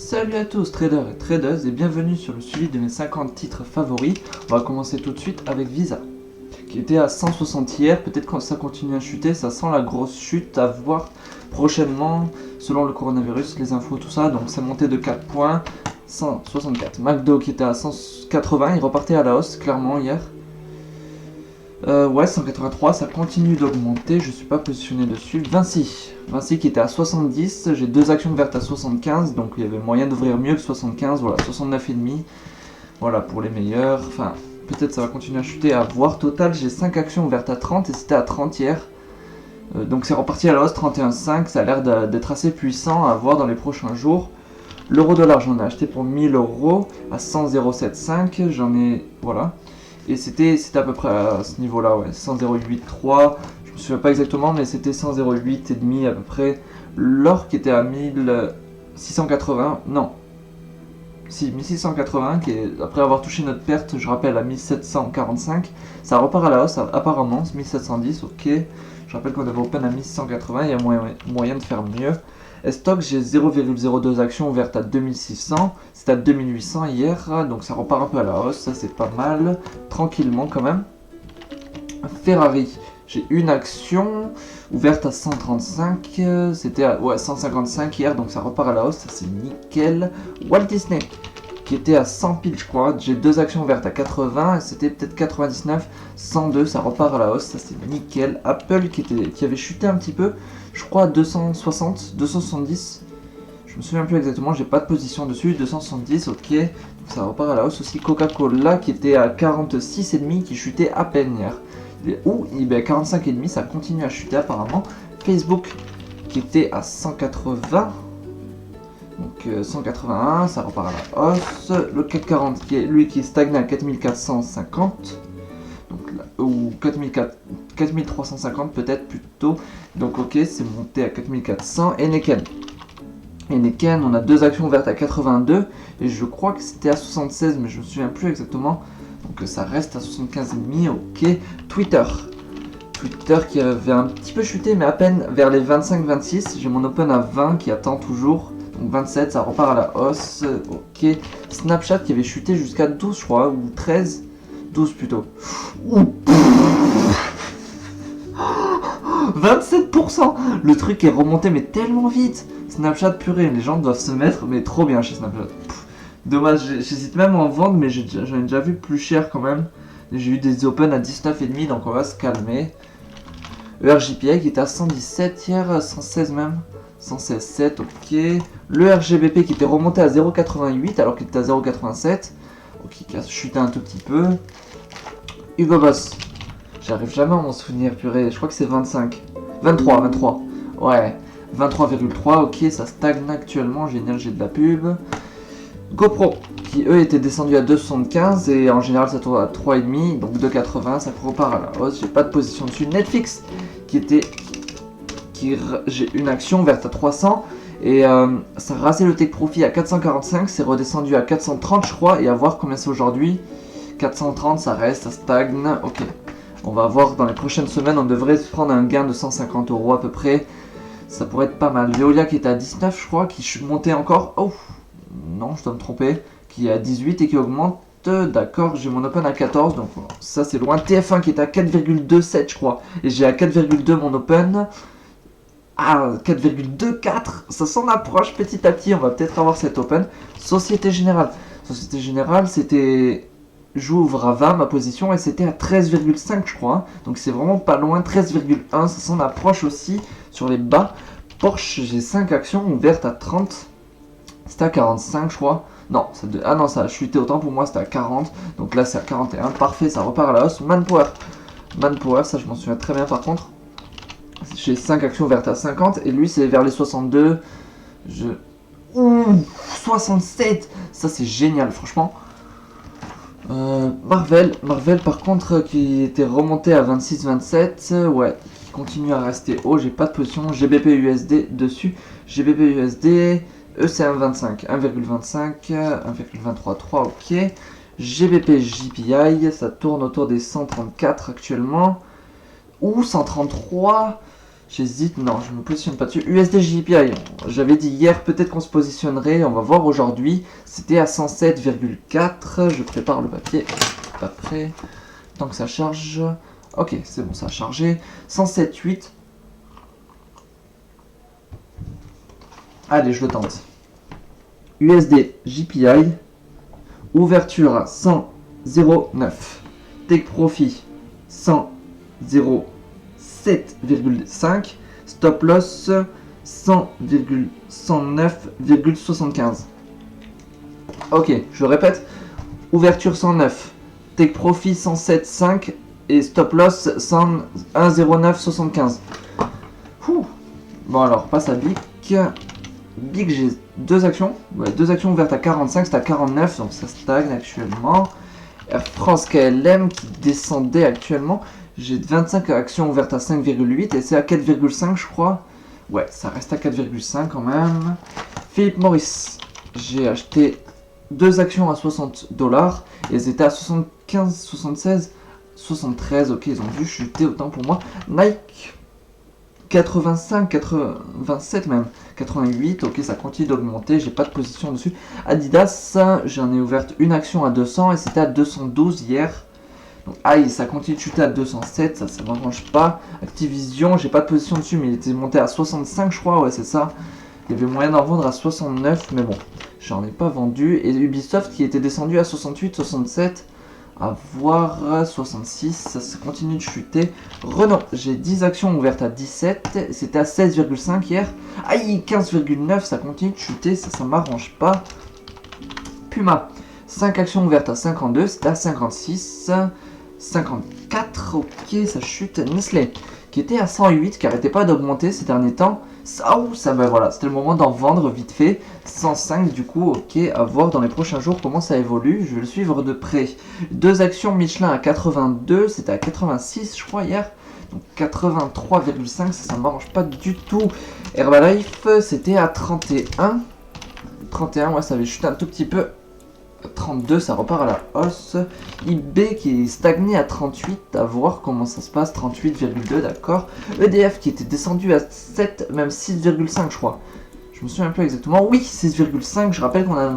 Salut à tous traders et tradeuses et bienvenue sur le suivi de mes 50 titres favoris. On va commencer tout de suite avec Visa, qui était à 160 hier, peut-être que ça continue à chuter, ça sent la grosse chute à voir prochainement selon le coronavirus, les infos, tout ça, donc c'est monté de 4 points, 164. McDo qui était à 180, il repartait à la hausse clairement hier. Ouais, 183, ça continue d'augmenter, je suis pas positionné dessus. Vinci qui était à 70, j'ai deux actions vertes à 75, donc il y avait moyen d'ouvrir mieux que 75, voilà, 69,5. Voilà pour les meilleurs, enfin, peut-être ça va continuer à chuter, à voir. Total, j'ai 5 actions vertes à 30 et c'était à 30 hier. Donc c'est reparti à la hausse, 31,5, ça a l'air d'être assez puissant à voir dans les prochains jours. L'euro-dollar, j'en ai acheté pour 1000 euros à 100,075, j'en ai, voilà. Et c'était à peu près à ce niveau-là, ouais, 100,083, je me souviens pas exactement, mais c'était 100,08 et demi à peu près. L'or qui était à 1680, non, si 1680, qui est, après avoir touché notre perte, je rappelle à 1745, ça repart à la hausse apparemment, 1710, ok. Je rappelle qu'on avait open à 1680, il y a moyen de faire mieux. Et stock, j'ai 0,02 actions ouvertes à 2600, c'était à 2800 hier, donc ça repart un peu à la hausse, ça c'est pas mal, tranquillement quand même. Ferrari, j'ai une action ouverte à 135, c'était à 155 hier, donc ça repart à la hausse, ça c'est nickel. Walt Disney, qui était à 100 piles je crois, j'ai deux actions ouvertes à 80, c'était peut-être 99, 102, ça repart à la hausse, ça c'est nickel. Apple qui avait chuté un petit peu, je crois à 260, 270, je me souviens plus exactement, j'ai pas de position dessus, 270, ok, donc ça repart à la hausse aussi. Coca-Cola qui était à 46,5, qui chutait à peine hier, ou il est à 45,5, ça continue à chuter apparemment. Facebook qui était à 180, donc 181, ça repart à la hausse. Le CAC 40 qui est lui qui stagne à 4450, donc là, ou 4350 peut-être plutôt, donc ok, c'est monté à 4400. Et Neken, on a deux actions ouvertes à 82 et je crois que c'était à 76, mais je me souviens plus exactement, donc ça reste à 75,5, ok. Twitter qui avait un petit peu chuté mais à peine vers les 25-26, j'ai mon open à 20 qui attend toujours, donc 27, ça repart à la hausse, ok. Snapchat qui avait chuté jusqu'à 12 je crois, ou 13, 12 plutôt. 27%. Le truc est remonté mais tellement vite. Snapchat purée, les gens doivent se mettre mais trop bien chez Snapchat. Dommage, j'hésite même à en vendre mais j'en ai déjà vu plus cher quand même. J'ai eu des open à 19,5 donc on va se calmer. ERJPI qui était à 117 hier, 116 même, 116,7, ok. Le RGBP qui était remonté à 0,88 alors qu'il était à 0,87, ok, qui a chuté un tout petit peu. Hugo Boss, j'arrive jamais à m'en souvenir, purée, je crois que c'est 25, 23, ouais, 23,3, ok, ça stagne actuellement, génial, j'ai de la pub. GoPro, qui eux étaient descendus à 2,75 et en général ça tourne à 3,5, donc 2,80, ça repart à la hausse, j'ai pas de position dessus. Netflix, j'ai une action verte à 300 et ça a rasé le take profit à 445, c'est redescendu à 430 je crois, et à voir combien c'est aujourd'hui. 430 ça reste, ça stagne, ok. On va voir dans les prochaines semaines, on devrait se prendre un gain de 150 euros à peu près, ça pourrait être pas mal. Veolia qui était à 19 je crois, qui montait encore, oh non je dois me tromper, qui est à 18 et qui augmente, d'accord, j'ai mon open à 14, donc ça c'est loin. TF1 qui est à 4,27 je crois, et j'ai à 4,2 mon open, à 4,24, ça s'en approche petit à petit, on va peut-être avoir cet open. Société Générale, c'était, j'ouvre à 20 ma position et c'était à 13,5 je crois, donc c'est vraiment pas loin, 13,1, ça s'en approche aussi sur les bas. Porsche, j'ai 5 actions ouvertes à 30, c'était à 45 je crois, non, ça a chuté autant pour moi, c'était à 40, donc là c'est à 41, parfait, ça repart à la hausse. Manpower, ça je m'en souviens très bien par contre, j'ai 5 actions ouvertes à 50 et lui c'est vers les 62, 67, ça c'est génial franchement. Marvel par contre qui était remonté à 26-27, ouais, qui continue à rester haut, j'ai pas de position. GBP USD dessus, GBP USD, ECM25, 1,25, 1,233, ok. GBP JPI, ça tourne autour des 134 actuellement, ou 133, J'hésite, non, je me positionne pas dessus. USD JPI, j'avais dit hier, peut-être qu'on se positionnerait, on va voir aujourd'hui. C'était à 107,4. Je prépare le papier. Pas prêt. Tant que ça charge. Ok, c'est bon, ça a chargé. 107,8. Allez, je le tente. USD JPI. Ouverture à 100,09. Take profit 100,7,5. Stop loss 100,109,75. Ok, je répète. Ouverture 109. Take profit 107,5 et stop loss 109,75. Bon alors, passe à BIC. BIC, j'ai deux actions. Ouais, deux actions ouvertes à 45, c'est à 49, donc ça stagne actuellement. Air France KLM qui descendait actuellement. J'ai 25 actions ouvertes à 5,8 et c'est à 4,5 je crois. Ouais, ça reste à 4,5 quand même. Philip Morris, j'ai acheté deux actions à 60$ et elles étaient à 75, 76, 73. Ok, ils ont dû chuter autant pour moi. Nike, 85, 87 même, 88, ok, ça continue d'augmenter, j'ai pas de position dessus. Adidas, j'en ai ouvert une action à 200 et c'était à 212 hier. Donc aïe, ça continue de chuter à 207, ça m'arrange pas. Activision, j'ai pas de position dessus, mais il était monté à 65 je crois, ouais c'est ça. Il y avait moyen d'en vendre à 69, mais bon, j'en ai pas vendu. Et Ubisoft qui était descendu à 68, 67. À voir 66, ça continue de chuter. Renault, j'ai 10 actions ouvertes à 17, c'était à 16,5 hier. Aïe, 15,9, ça continue de chuter, ça m'arrange pas. Puma, 5 actions ouvertes à 52, c'était à 56. 54, ok, ça chute. Nestlé, qui était à 108, qui arrêtait pas d'augmenter ces derniers temps. Ça, ben voilà, c'était le moment d'en vendre vite fait. 105 du coup, ok, à voir dans les prochains jours comment ça évolue. Je vais le suivre de près. Deux actions Michelin à 82, c'était à 86 je crois hier. Donc 83,5, ça ne m'arrange pas du tout. Herbalife, c'était à 31. 31, ouais, ça avait chuté un tout petit peu. 32, ça repart à la hausse. eBay qui est stagné à 38, à voir comment ça se passe. 38,2, d'accord. EDF qui était descendu à 7, même 6,5 je crois. Je me souviens plus exactement. Oui, 6,5. Je rappelle qu'on a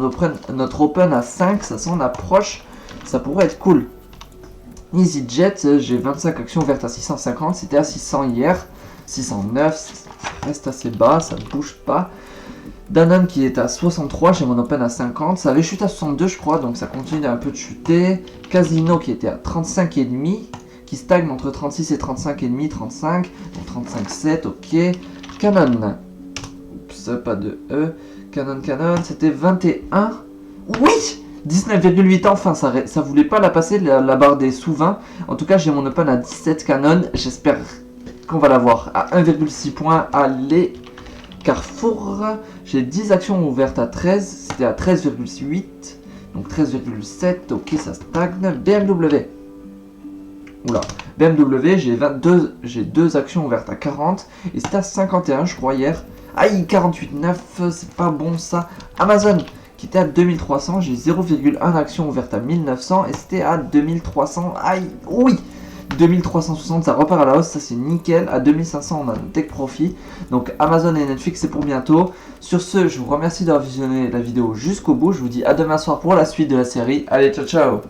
notre open à 5, ça s'en approche. Ça pourrait être cool. EasyJet, j'ai 25 actions ouvertes à 650, c'était à 600 hier. 609, ça reste assez bas, ça ne bouge pas. Danone qui est à 63, j'ai mon open à 50, ça avait chuté à 62 je crois, donc ça continue un peu de chuter. Casino qui était à 35,5, qui stagne entre 36 et 35,5, 35, donc 35,7, ok. Canon, oups, pas de E, Canon, c'était 21, oui 19,8, enfin ça voulait pas la passer, la barre des sous 20. En tout cas j'ai mon open à 17 Canon, j'espère qu'on va l'avoir à 1,6 points, allez. Carrefour, j'ai 10 actions ouvertes à 13, c'était à 13,8, donc 13,7, ok ça stagne. BMW, oula, BMW, j'ai deux actions ouvertes à 40, et c'était à 51 je crois hier. Aïe, 48,9, c'est pas bon ça. Amazon, qui était à 2300, j'ai 0,1 action ouverte à 1900, et c'était à 2300, aïe, oui 2360, ça repart à la hausse, ça c'est nickel. À 2500 on a un take profit. Donc Amazon et Netflix c'est pour bientôt. Sur ce, je vous remercie d'avoir visionné la vidéo jusqu'au bout. Je vous dis à demain soir pour la suite de la série. Allez, ciao ciao.